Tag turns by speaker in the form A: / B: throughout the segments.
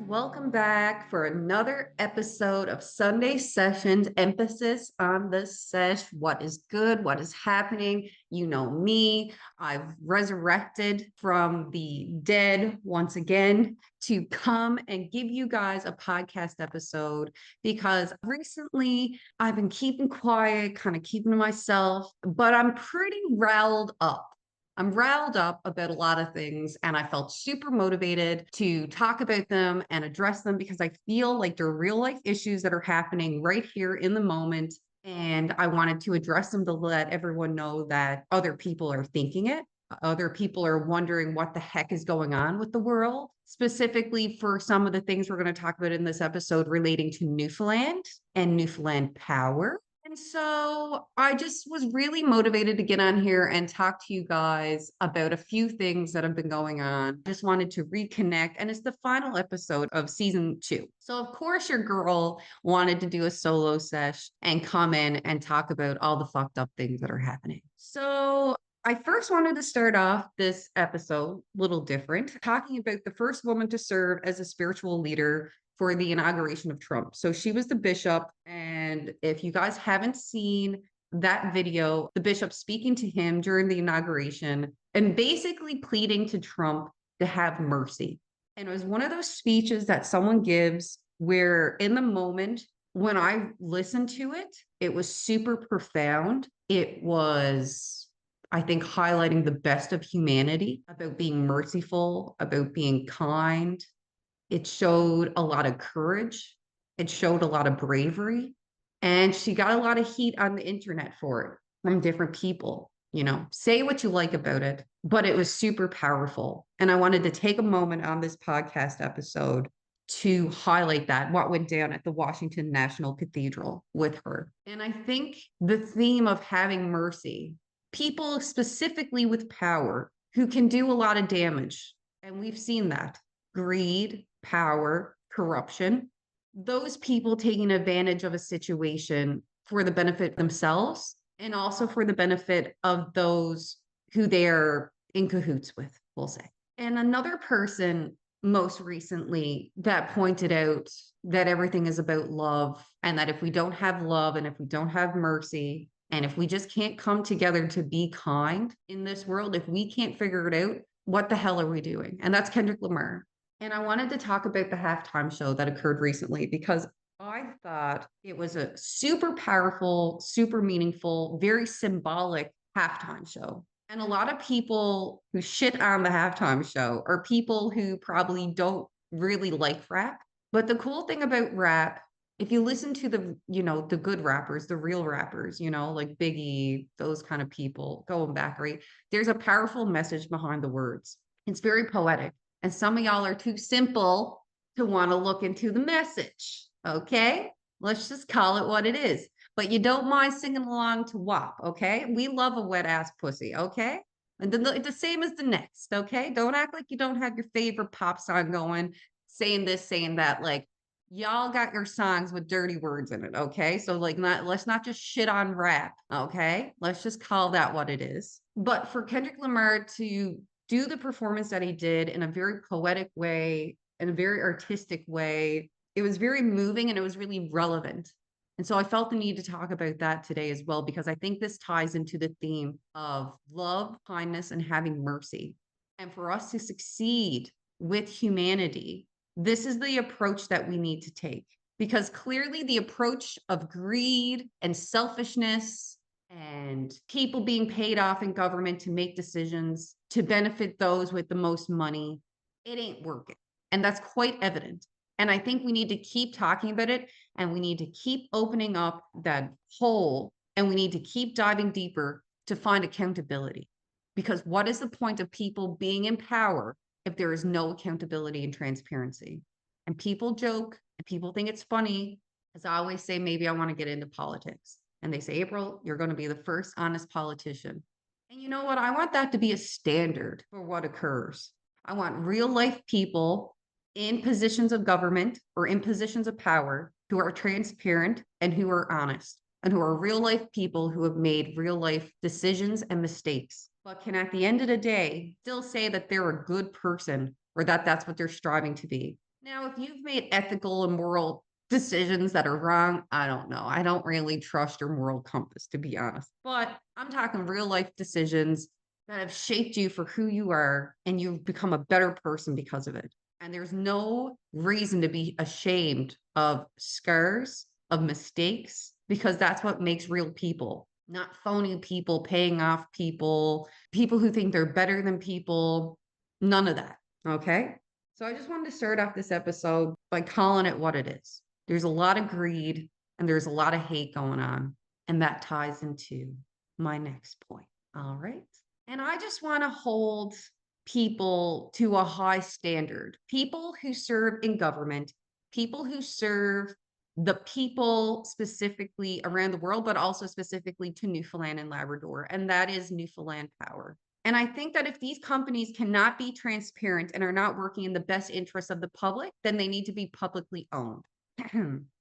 A: welcome back for another episode of Sunday Sessions. Emphasis on the sesh. What is good? What is happening? You know me. I've resurrected from the dead once again to come and give you guys a podcast episode because recently I've been keeping quiet, kind of keeping to myself, but I'm pretty riled up. I'm riled up about a lot of things, and I felt super motivated to talk about them and address them because I feel like they're real life issues that are happening right here in the moment. And I wanted to address them to let everyone know that other people are thinking it. Other people are wondering what the heck is going on with the world, specifically for some of the things we're going to talk about in this episode relating to Newfoundland and Newfoundland power. And so I just was really motivated to get on here and talk to you guys about a few things that have been going on. Just wanted to reconnect, and it's the final episode of season 2. So, of course, your girl wanted to do a solo sesh and come in and talk about all the fucked up things that are happening. So, I first wanted to start off this episode a little different, talking about the first woman to serve as a spiritual leader for the inauguration of Trump. So she was the bishop. And if you guys haven't seen that video, the bishop speaking to him during the inauguration and basically pleading to Trump to have mercy. And it was one of those speeches that someone gives where, in the moment, when I listened to it, it was super profound. It was, I think, highlighting the best of humanity about being merciful, about being kind. It showed a lot of courage. It showed a lot of bravery. And she got a lot of heat on the internet for it from different people. Say what you like about it, but it was super powerful. And I wanted to take a moment on this podcast episode to highlight that, what went down at the Washington National Cathedral with her. And I think the theme of having mercy, people specifically with power who can do a lot of damage. And we've seen that greed, power, corruption, those people taking advantage of a situation for the benefit themselves and also for the benefit of those who they're in cahoots with, we'll say. And another person most recently that pointed out that everything is about love, and that if we don't have love and if we don't have mercy, and if we just can't come together to be kind in this world, if we can't figure it out, what the hell are we doing? And that's Kendrick Lamar. And I wanted to talk about the halftime show that occurred recently because I thought it was a super powerful, super meaningful, very symbolic halftime show. And a lot of people who shit on the halftime show are people who probably don't really like rap. But the cool thing about rap, if you listen to the good rappers, the real rappers, like Biggie, those kind of people going back, right? There's a powerful message behind the words. It's very poetic. And some of y'all are too simple to want to look into the message. Okay. Let's just call it what it is. But you don't mind singing along to WAP. Okay. We love a wet ass pussy. Okay. And the same as the next. Okay. Don't act like you don't have your favorite pop song going, saying this, saying that. Like, y'all got your songs with dirty words in it. Okay. So, like, let's not just shit on rap. Okay. Let's just call that what it is. But for Kendrick Lamar to do the performance that he did in a very poetic way, in a very artistic way, it was very moving and it was really relevant. And so I felt the need to talk about that today as well, because I think this ties into the theme of love, kindness, and having mercy. And for us to succeed with humanity, this is the approach that we need to take. Because clearly the approach of greed and selfishness and people being paid off in government to make decisions to benefit those with the most money, it ain't working. And that's quite evident. And I think we need to keep talking about it, and we need to keep opening up that hole, and we need to keep diving deeper to find accountability. Because what is the point of people being in power if there is no accountability and transparency? And people joke and people think it's funny. As I always say, maybe I want to get into politics. And they say, April, you're going to be the first honest politician. And you know what? I want that to be a standard for what occurs. I want real life people in positions of government or in positions of power who are transparent and who are honest and who are real life people who have made real life decisions and mistakes, but can at the end of the day still say that they're a good person or that that's what they're striving to be. Now, if you've made ethical and moral decisions that are wrong, I don't know. I don't really trust your moral compass, to be honest. But I'm talking real life decisions that have shaped you for who you are, and you've become a better person because of it. And there's no reason to be ashamed of scars, of mistakes, because that's what makes real people, not phony people, paying off people, people who think they're better than people. None of that. Okay. So I just wanted to start off this episode by calling it what it is. There's a lot of greed and there's a lot of hate going on. And that ties into my next point. All right. And I just want to hold people to a high standard. People who serve in government, people who serve the people specifically around the world, but also specifically to Newfoundland and Labrador. And that is Newfoundland Power. And I think that if these companies cannot be transparent and are not working in the best interest of the public, then they need to be publicly owned.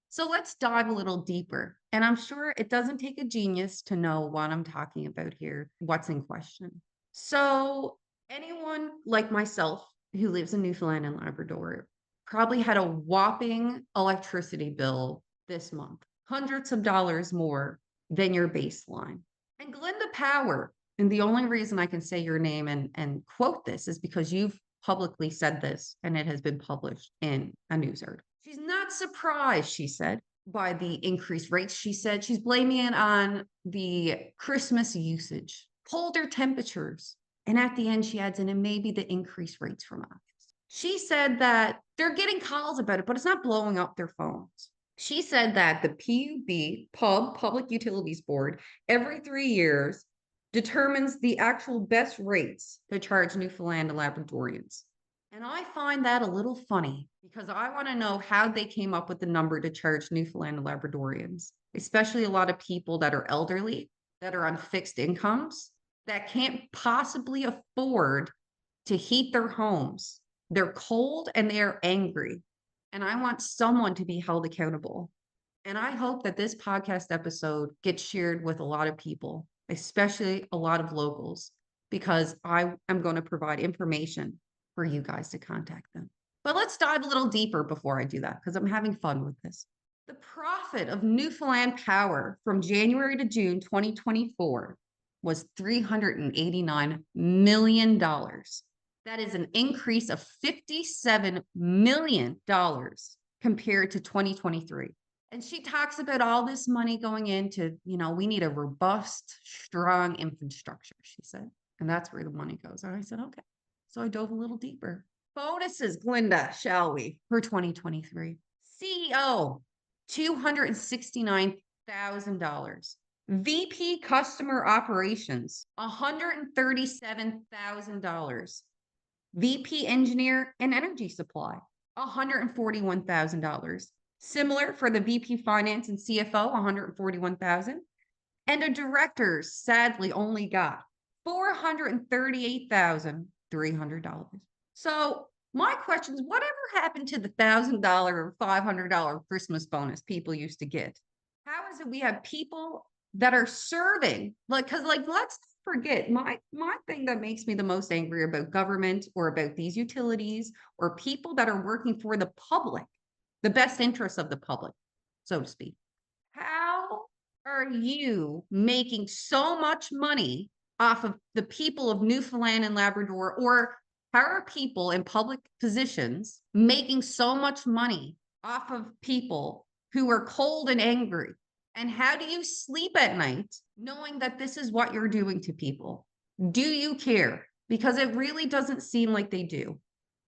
A: So let's dive a little deeper. And I'm sure it doesn't take a genius to know what I'm talking about here, what's in question. So anyone like myself who lives in Newfoundland and Labrador probably had a whopping electricity bill this month, hundreds of dollars more than your baseline. And Glinda Power, and the only reason I can say your name and quote this is because you've publicly said this and it has been published in a news article. She's not surprised, she said, by the increased rates. She said she's blaming it on the Christmas usage, colder temperatures. And at the end, she adds, and it may be the increased rates from August. She said that they're getting calls about it, but it's not blowing up their phones. She said that the Public Utilities Board, every 3 years determines the actual best rates to charge Newfoundland and Labradorians. And I find that a little funny because I want to know how they came up with the number to charge Newfoundland and Labradorians, especially a lot of people that are elderly, that are on fixed incomes, that can't possibly afford to heat their homes. They're cold and they're angry. And I want someone to be held accountable. And I hope that this podcast episode gets shared with a lot of people, especially a lot of locals, because I am going to provide information for you guys to contact them. But let's dive a little deeper before I do that, because I'm having fun with this. The profit of Newfoundland Power from January to June 2024 was $389 million. That is an increase of $57 million compared to 2023. And she talks about all this money going into, we need a robust, strong infrastructure, she said. And that's where the money goes. And I said, okay. So I dove a little deeper. Bonuses, Glinda, shall we, for 2023. CEO, $269,000. VP Customer Operations, $137,000. VP Engineer and Energy Supply, $141,000. Similar for the VP Finance and CFO, $141,000. And a director sadly only got $438,300. So my question is, whatever happened to the $1,000 or $500 Christmas bonus people used to get? How is it we have people that are serving, because let's forget, my thing that makes me the most angry about government or about these utilities or people that are working for the public, the best interests of the public, so to speak. How are you making so much money off of the people of Newfoundland and Labrador, or how are people in public positions making so much money off of people who are cold and angry? And how do you sleep at night knowing that this is what you're doing to people? Do you care? Because it really doesn't seem like they do.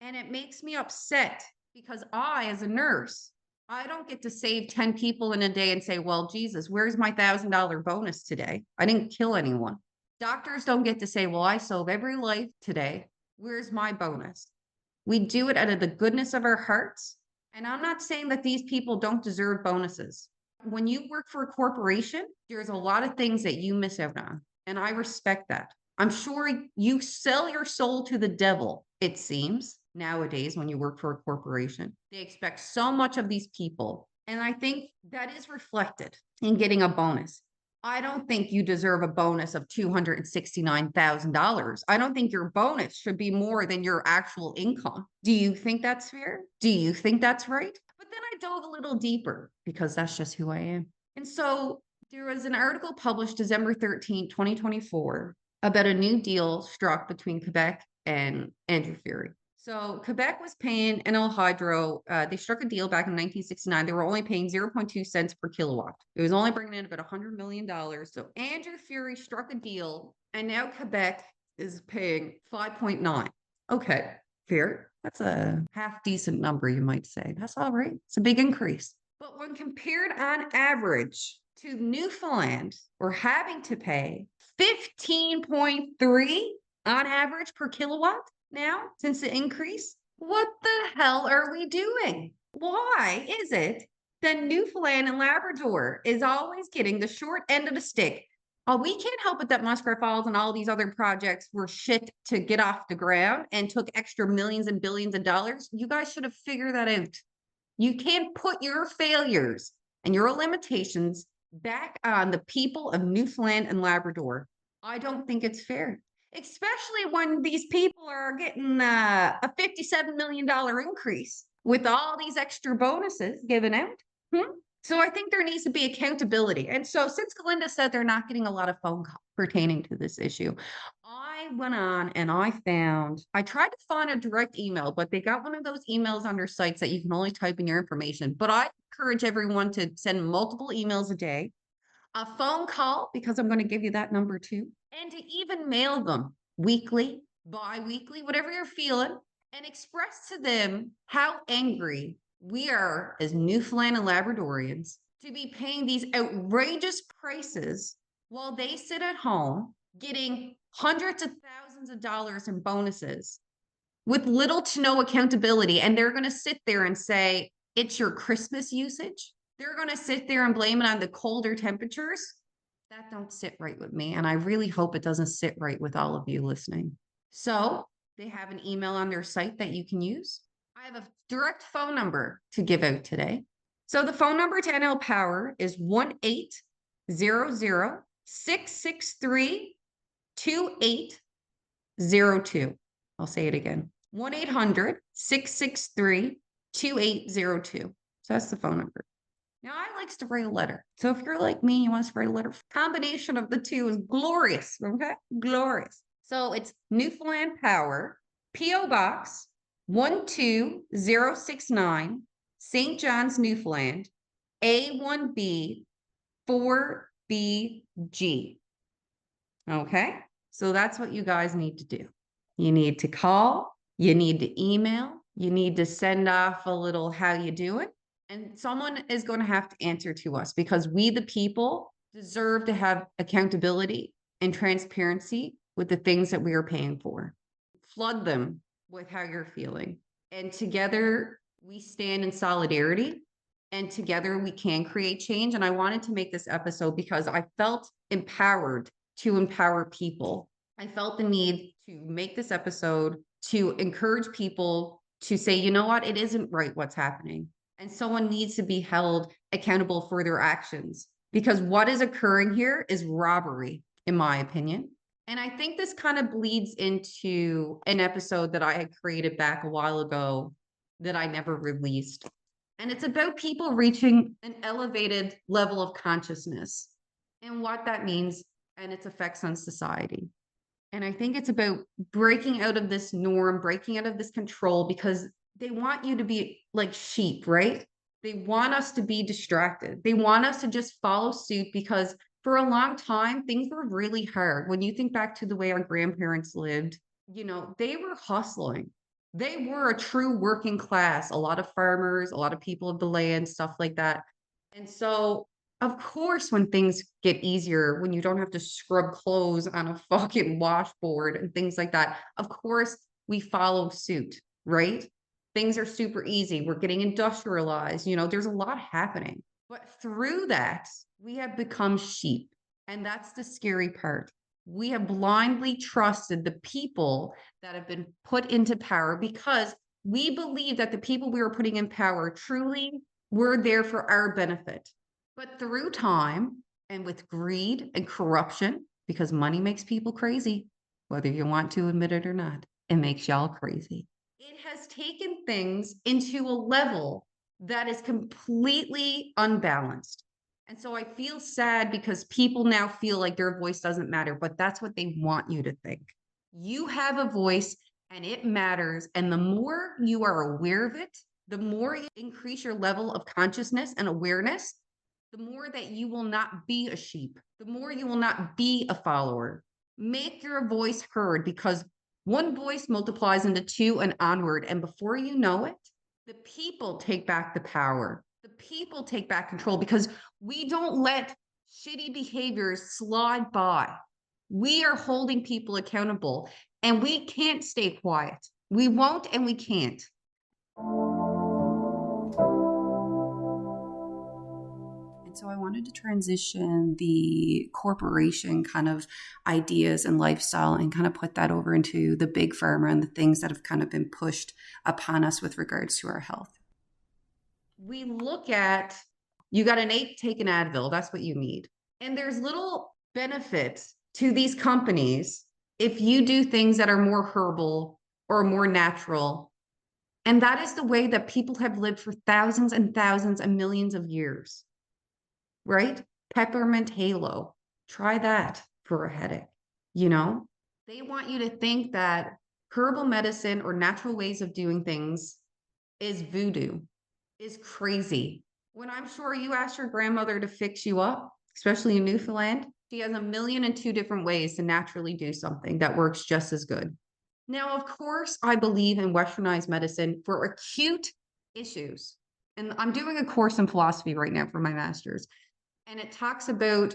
A: And it makes me upset because I, as a nurse, I don't get to save 10 people in a day and say, well, Jesus, where's my $1,000 bonus today? I didn't kill anyone. Doctors don't get to say, well, I saved every life today. Where's my bonus? We do it out of the goodness of our hearts. And I'm not saying that these people don't deserve bonuses. When you work for a corporation, there's a lot of things that you miss out on. And I respect that. I'm sure you sell your soul to the devil, it seems, nowadays when you work for a corporation. They expect so much of these people. And I think that is reflected in getting a bonus. I don't think you deserve a bonus of $269,000. I don't think your bonus should be more than your actual income. Do you think that's fair? Do you think that's right? But then I dove a little deeper because that's just who I am. And so there was an article published December 13th, 2024, about a new deal struck between Quebec and Andrew Fury. So Quebec was paying NL Hydro. They struck a deal back in 1969. They were only paying 0.2 cents per kilowatt. It was only bringing in about $100 million. So Andrew Fury struck a deal, and now Quebec is paying 5.9. Okay, fair. That's a half decent number, you might say. That's all right. It's a big increase. But when compared on average to Newfoundland, we're having to pay 15.3 on average per kilowatt now since the increase. What the hell are we doing? Why is it that Newfoundland and Labrador is always getting the short end of the stick? Oh, we can't help it that Muskrat Falls and all these other projects were shit to get off the ground and took extra millions and billions of dollars. You guys should have figured that out. You can't put your failures and your limitations back on the people of Newfoundland and Labrador. I don't think it's fair, especially when these people are getting a $57 million increase with all these extra bonuses given out. So I think there needs to be accountability. And so since Galinda said they're not getting a lot of phone calls pertaining to this issue, I went on and I tried to find a direct email, but they got one of those emails on their sites that you can only type in your information. But I encourage everyone to send multiple emails a day, a phone call, because I'm going to give you that number too, and to even mail them weekly, bi-weekly, whatever you're feeling, and express to them how angry we are as Newfoundland and Labradorians to be paying these outrageous prices while they sit at home getting hundreds of thousands of dollars in bonuses with little to no accountability. And they're going to sit there and say, it's your Christmas usage. They're going to sit there and blame it on the colder temperatures. That don't sit right with me. And I really hope it doesn't sit right with all of you listening. So they have an email on their site that you can use. I have a direct phone number to give out today. So the phone number to NL Power is 1-800-663-2802. I'll say it again. 1-800-663-2802. So that's the phone number. Now, I like to write a letter. So if you're like me, you want to write a letter, combination of the two is glorious, okay? Glorious. So it's Newfoundland Power, P.O. Box 12069, St. John's, Newfoundland, A1B 4BG. Okay? So that's what you guys need to do. You need to call, you need to email, you need to send off a little how you doing. And someone is going to have to answer to us because we, the people, deserve to have accountability and transparency with the things that we are paying for. Flood them with how you're feeling. And together we stand in solidarity and together we can create change. And I wanted to make this episode because I felt empowered to empower people. I felt the need to make this episode to encourage people to say, you know what, it isn't right what's happening. And someone needs to be held accountable for their actions because what is occurring here is robbery, in my opinion. And I think this kind of bleeds into an episode that I had created back a while ago that I never released. And it's about people reaching an elevated level of consciousness and what that means and its effects on society. And I think it's about breaking out of this norm, breaking out of this control, because they want you to be like sheep, right? They want us to be distracted. They want us to just follow suit because for a long time, things were really hard. When you think back to the way our grandparents lived, you know, they were hustling. They were a true working class, a lot of farmers, a lot of people of the land, stuff like that. And so, of course, when things get easier, when you don't have to scrub clothes on a fucking washboard and things like that, of course, we follow suit, right? Things are super easy. We're getting industrialized. You know, there's a lot happening. But through that, we have become sheep. And that's the scary part. We have blindly trusted the people that have been put into power because we believe that the people we were putting in power truly were there for our benefit. But through time, and with greed and corruption, because money makes people crazy, whether you want to admit it or not, it makes y'all crazy. It has taken things into a level that is completely unbalanced. And so I feel sad because people now feel like their voice doesn't matter, but that's what they want you to think. You have a voice and it matters. And the more you are aware of it, the more you increase your level of consciousness and awareness, the more that you will not be a sheep, the more you will not be a follower. Make your voice heard, because one voice multiplies into two and onward. And before you know it, the people take back the power. The people take back control, because we don't let shitty behaviors slide by. We are holding people accountable, and we can't stay quiet. We won't and we can't. And so I wanted to transition the corporation kind of ideas and lifestyle and kind of put that over into the big pharma and the things that have kind of been pushed upon us with regards to our health. We look at, you got an ache, take an Advil, that's what you need. And there's little benefits to these companies if you do things that are more herbal or more natural. And that is the way that people have lived for thousands and thousands and millions of years, right? Peppermint halo, try that for a headache. You know, they want you to think that herbal medicine or natural ways of doing things is voodoo, is crazy. When I'm sure you asked your grandmother to fix you up, especially in Newfoundland, she has 1,000,002 different ways to naturally do something that works just as good. Now, of course, I believe in westernized medicine for acute issues. And I'm doing a course in philosophy right now for my master's. And it talks about,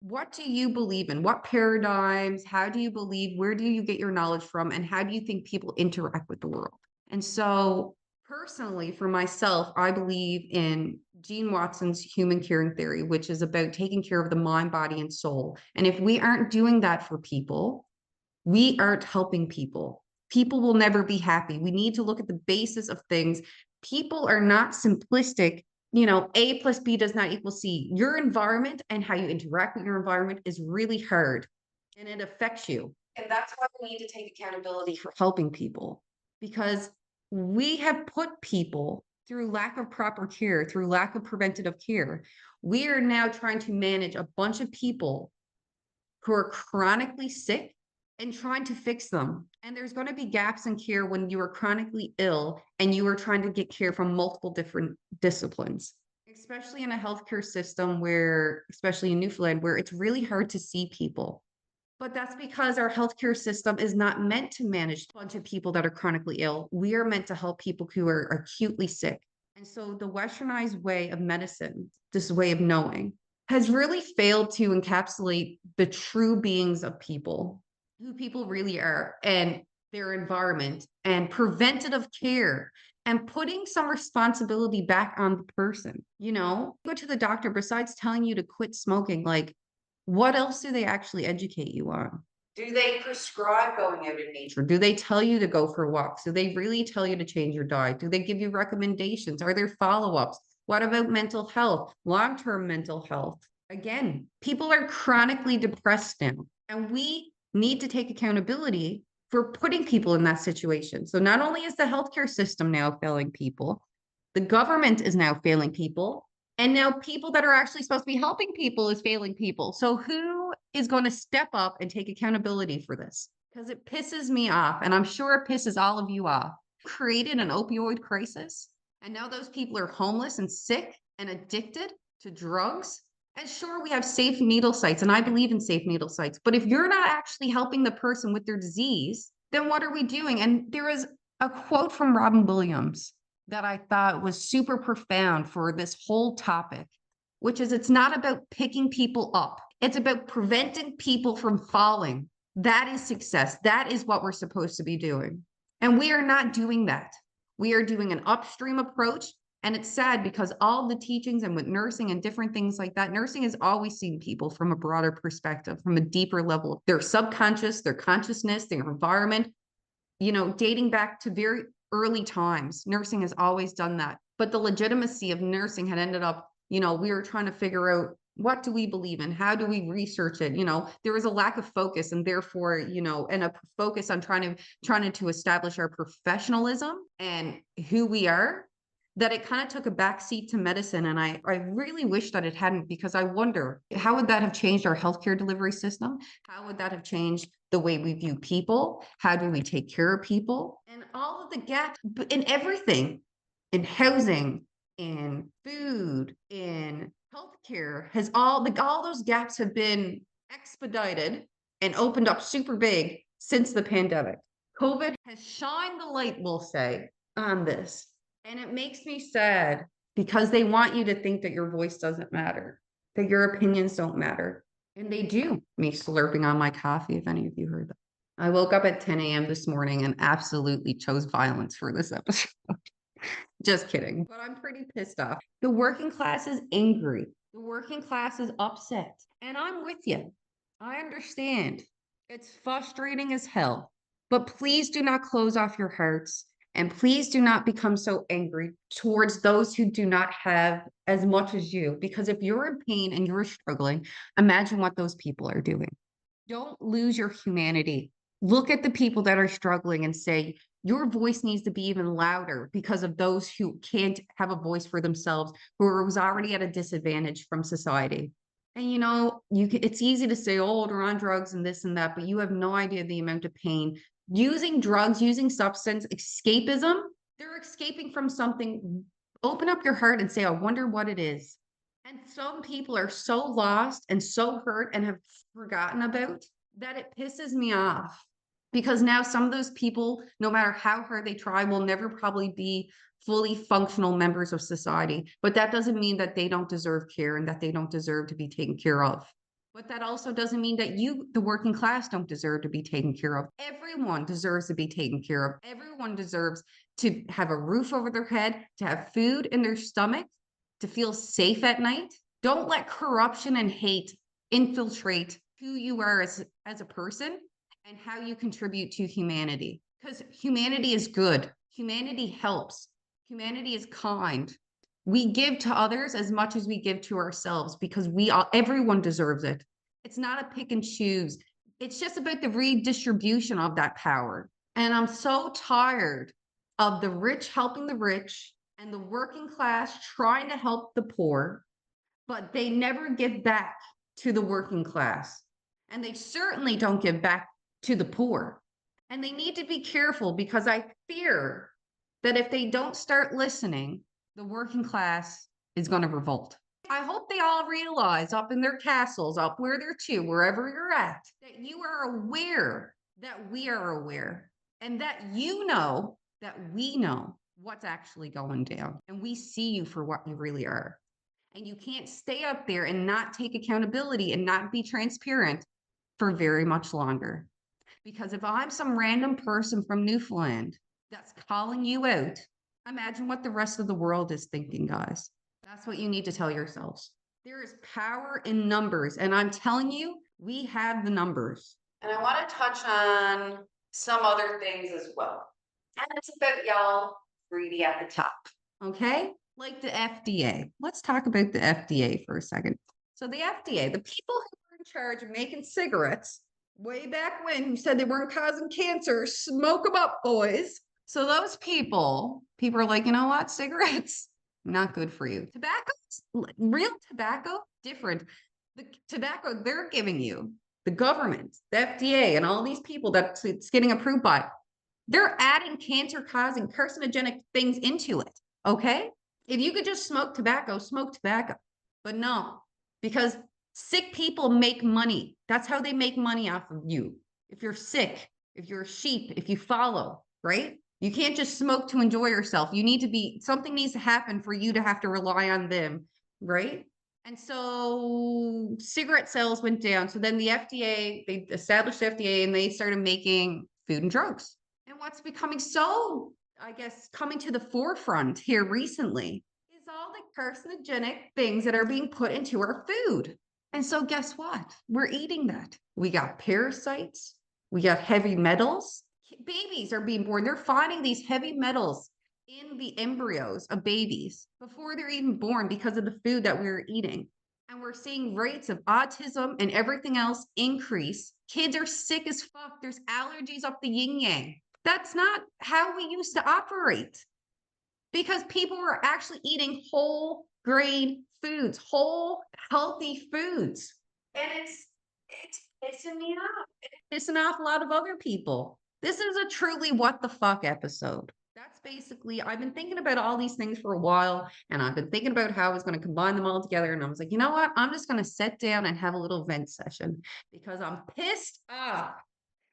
A: what do you believe in? What paradigms? How do you believe? Where do you get your knowledge from? And how do you think people interact with the world? And so personally, for myself, I believe in Gene Watson's human curing theory, which is about taking care of the mind, body, and soul. And if we aren't doing that for people, we aren't helping people. People will never be happy. We need to look at the basis of things. People are not simplistic. You know, A plus B does not equal C. Your environment and how you interact with your environment is really hard, and it affects you. And that's why we need to take accountability for helping people, because we have put people through lack of proper care, through lack of preventative care. We are now trying to manage a bunch of people who are chronically sick and trying to fix them. And there's going to be gaps in care when you are chronically ill and you are trying to get care from multiple different disciplines, especially in a healthcare system where, especially in Newfoundland, where it's really hard to see people. But that's because our healthcare system is not meant to manage a bunch of people that are chronically ill. We are meant to help people who are acutely sick. And so the westernized way of medicine, this way of knowing, has really failed to encapsulate the true beings of people, who people really are, and their environment, and preventative care, and putting some responsibility back on the person. You know, go to the doctor, besides telling you to quit smoking, like, what else do they actually educate you on? Do they prescribe going out in nature? Do they tell you to go for walks? Do they really tell you to change your diet? Do they give you recommendations? Are there follow-ups? What about mental health, long-term mental health? Again, people are chronically depressed now, and we need to take accountability for putting people in that situation. So not only is the healthcare system now failing people, the government is now failing people, and now people that are actually supposed to be helping people is failing people. So who is going to step up and take accountability for this? Because it pisses me off, and I'm sure it pisses all of you off. Created an opioid crisis, and now those people are homeless and sick and addicted to drugs. And sure, we have safe needle sites, and I believe in safe needle sites. But if you're not actually helping the person with their disease, then what are we doing? And there is a quote from Robin Williams that I thought was super profound for this whole topic, which is, it's not about picking people up. It's about preventing people from falling. That is success. That is what we're supposed to be doing. And we are not doing that. We are doing an upstream approach. And it's sad because all the teachings and with nursing and different things like that, nursing has always seen people from a broader perspective, from a deeper level, their subconscious, their consciousness, their environment, you know, dating back to very early times. Nursing has always done that. But the legitimacy of nursing had ended up, you know, we were trying to figure out What do we believe in? How do we research it? There was a lack of focus, and therefore, and a focus on trying to establish our professionalism and who we are, that it kind of took a backseat to medicine. And I really wish that it hadn't, because I wonder, how would that have changed our healthcare delivery system? How would that have changed the way we view people? How do we take care of people? And all of the gaps in everything, in housing, in food, in healthcare, has all those gaps have been expedited and opened up super big since the pandemic. COVID has shined the light, we'll say, on this. And it makes me sad, because they want you to think that your voice doesn't matter, that your opinions don't matter. And they do. Me slurping on my coffee, if any of you heard that. I woke up at 10 a.m. this morning and absolutely chose violence for this episode. Just kidding. But I'm pretty pissed off. The working class is angry. The working class is upset. And I'm with you. I understand. It's frustrating as hell. But please do not close off your hearts. And please do not become so angry towards those who do not have as much as you. Because if you're in pain and you're struggling, imagine what those people are doing. Don't lose your humanity. Look at the people that are struggling and say, your voice needs to be even louder, because of those who can't have a voice for themselves, who was already at a disadvantage from society. And it's easy to say, oh, they're on drugs and this and that, but you have no idea the amount of pain. Using drugs, using substance, escapism, they're escaping from something. Open up your heart and say, I wonder what it is. And some people are so lost and so hurt and have forgotten about that it pisses me off. Because now some of those people, no matter how hard they try, will never probably be fully functional members of society. But that doesn't mean that they don't deserve care and that they don't deserve to be taken care of. But that also doesn't mean that you, the working class, don't deserve to be taken care of. Everyone deserves to be taken care of. Everyone deserves to have a roof over their head, to have food in their stomach, to feel safe at night. Don't let corruption and hate infiltrate who you are as a person and how you contribute to humanity. Because humanity is good. Humanity helps. Humanity is kind. We give to others as much as we give to ourselves, because everyone deserves it. It's not a pick and choose. It's just about the redistribution of that power. And I'm so tired of the rich helping the rich and the working class trying to help the poor, but they never give back to the working class. And they certainly don't give back to the poor. And they need to be careful, because I fear that if they don't start listening, the working class is going to revolt. I hope they all realize up in their castles, up where they're to, wherever you're at, that you are aware that we are aware, and that that we know what's actually going down, and we see you for what you really are. And you can't stay up there and not take accountability and not be transparent for very much longer. Because if I'm some random person from Newfoundland that's calling you out, imagine what the rest of the world is thinking, guys. That's what you need to tell yourselves. There is power in numbers. And I'm telling you, we have the numbers. And I want to touch on some other things as well. And it's about y'all greedy at the top. Okay? Like the FDA. Let's talk about the FDA for a second. So the FDA, the people who were in charge of making cigarettes way back when, who said they weren't causing cancer, smoke them up, boys. So those people are like, you know what? Cigarettes, not good for you. Tobacco, real tobacco, different. The tobacco they're giving you, the government, the FDA, and all these people that it's getting approved by, they're adding cancer-causing, carcinogenic things into it, okay? If you could just smoke tobacco, smoke tobacco. But no, because sick people make money. That's how they make money off of you. If you're sick, if you're a sheep, if you follow, right? You can't just smoke to enjoy yourself. Something needs to happen for you to have to rely on them, right? And so cigarette sales went down. So then the FDA, they established the FDA, and they started making food and drugs. And what's becoming so, I guess, coming to the forefront here recently is all the carcinogenic things that are being put into our food. And so guess what? We're eating that. We got parasites. We got heavy metals. Babies are being born. They're finding these heavy metals in the embryos of babies before they're even born because of the food that we're eating. And we're seeing rates of autism and everything else increase. Kids are sick as fuck. There's allergies up the yin yang. That's not how we used to operate because people were actually eating whole grain foods, whole healthy foods. And it's pissing me off. It's pissing off a lot of other people. This is a truly what the fuck episode. That's basically, I've been thinking about all these things for a while, and I've been thinking about how I was going to combine them all together. And I was like, you know what? I'm just going to sit down and have a little vent session because I'm pissed off.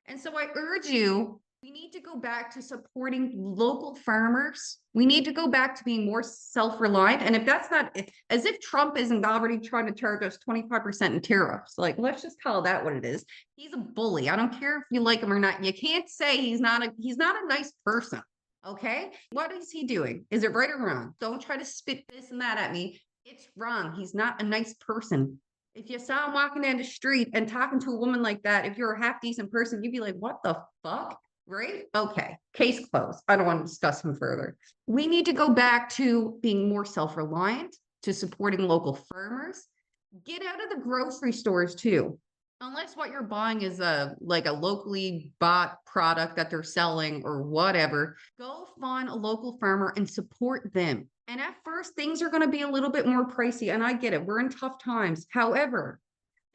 A: And so I urge you, we need to go back to supporting local farmers. We need to go back to being more self-reliant. And if that's not, as if Trump isn't already trying to charge us 25% in tariffs, like let's just call that what it is. He's a bully. I don't care if you like him or not. You can't say he's not a nice person. Okay. What is he doing? Is it right or wrong? Don't try to spit this and that at me. It's wrong. He's not a nice person. If you saw him walking down the street and talking to a woman like that, if you're a half decent person, you'd be like, what the fuck? Right? Okay. Case closed. I don't want to discuss him further. We need to go back to being more self-reliant, to supporting local farmers. Get out of the grocery stores too. Unless what you're buying is a locally bought product that they're selling or whatever, go find a local farmer and support them. And at first, things are going to be a little bit more pricey. And I get it. We're in tough times. However,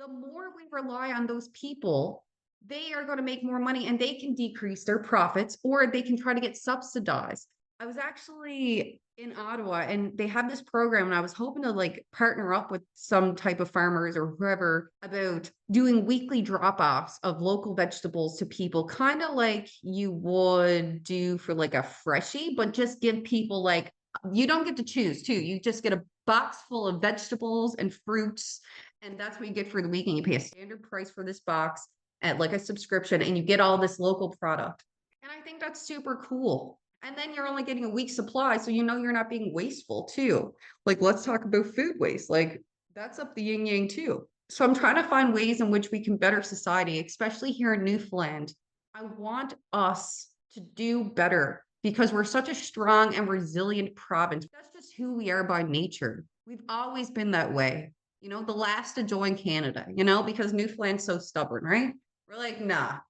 A: the more we rely on those people, they are going to make more money and they can decrease their profits or they can try to get subsidized. I was actually in Ottawa and they have this program and I was hoping to like partner up with some type of farmers or whoever about doing weekly drop-offs of local vegetables to people, kind of like you would do for like a freshie, but just give people like, you don't get to choose too. You just get a box full of vegetables and fruits, and that's what you get for the week. And you pay a standard price for this box at like a subscription, and you get all this local product. And I think that's super cool. And then you're only getting a week's supply, so you know you're not being wasteful too. Like, let's talk about food waste. Like, that's up the yin yang too. So I'm trying to find ways in which we can better society, especially here in Newfoundland. I want us to do better because we're such a strong and resilient province. That's just who we are by nature. We've always been that way. You know, the last to join Canada, you know, because Newfoundland's so stubborn, right? We're like, nah,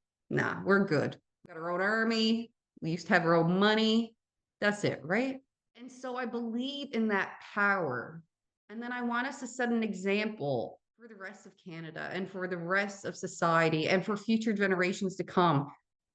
A: we're good. We got our own army. We used to have our own money. That's it, right? And so I believe in that power. And then I want us to set an example for the rest of Canada and for the rest of society and for future generations to come.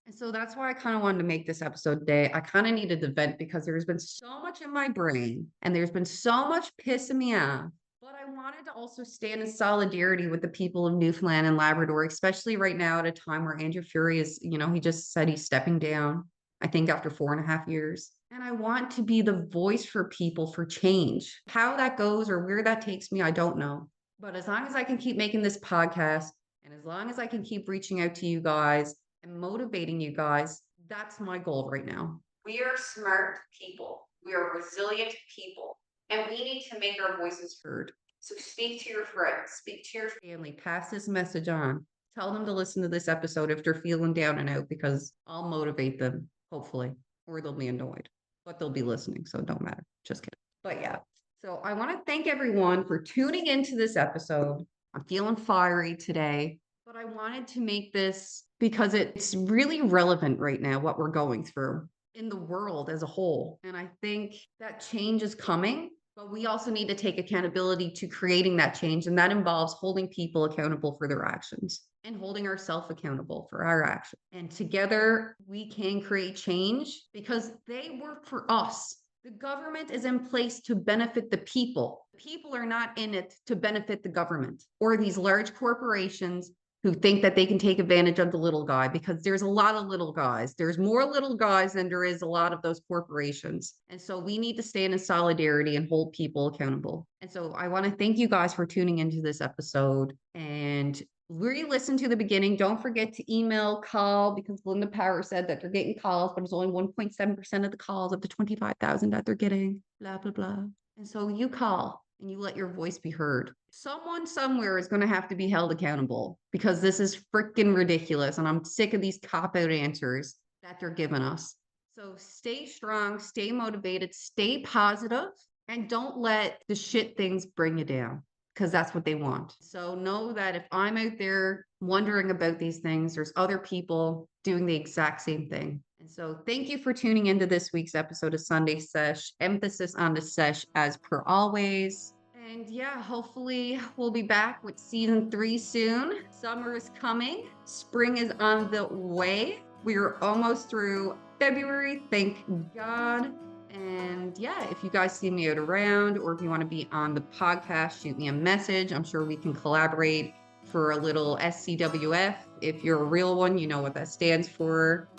A: And so that's why I kind of wanted to make this episode today. I kind of needed the vent because there's been so much in my brain and there's been so much pissing me off. But I wanted to also stand in solidarity with the people of Newfoundland and Labrador, especially right now at a time where Andrew Fury is, you know, he just said he's stepping down, I think after 4.5 years. And I want to be the voice for people for change. How that goes or where that takes me, I don't know. But as long as I can keep making this podcast and as long as I can keep reaching out to you guys and motivating you guys, that's my goal right now. We are smart people. We are resilient people. And we need to make our voices heard. So speak to your friends, speak to your family, pass this message on. Tell them to listen to this episode if they're feeling down and out because I'll motivate them, hopefully, or they'll be annoyed, but they'll be listening. So it don't matter. Just kidding. But yeah. So I want to thank everyone for tuning into this episode. I'm feeling fiery today, but I wanted to make this because it's really relevant right now, what we're going through in the world as a whole. And I think that change is coming, but we also need to take accountability to creating that change. And that involves holding people accountable for their actions and holding ourselves accountable for our actions. And together we can create change because they work for us. The government is in place to benefit the people. People are not in it to benefit the government or these large corporations who think that they can take advantage of the little guy because there's a lot of little guys. There's more little guys than there is a lot of those corporations. And so we need to stand in solidarity and hold people accountable. And so I want to thank you guys for tuning into this episode and re-listen to the beginning. Don't forget to email, call, because Linda Power said that they're getting calls, but it's only 1.7% of the calls of the 25,000 that they're getting, blah, blah, blah. And so you call and you let your voice be heard. Someone somewhere is going to have to be held accountable because this is freaking ridiculous. And I'm sick of these cop-out answers that they're giving us. So stay strong, stay motivated, stay positive, and don't let the shit things bring you down. because that's what they want. So know that if I'm out there wondering about these things, there's other people doing the exact same thing. And so thank you for tuning into this week's episode of Sunday Sesh. Emphasis on the sesh as per always. And yeah, hopefully we'll be back with season 3 soon. Summer is coming. Spring is on the way. We are almost through February, thank God. And yeah, if you guys see me out around or if you want to be on the podcast, shoot me a message. I'm sure we can collaborate for a little SCWF. If you're a real one, you know what that stands for.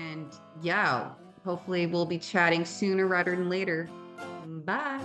A: And yeah, hopefully we'll be chatting sooner rather than later. Bye.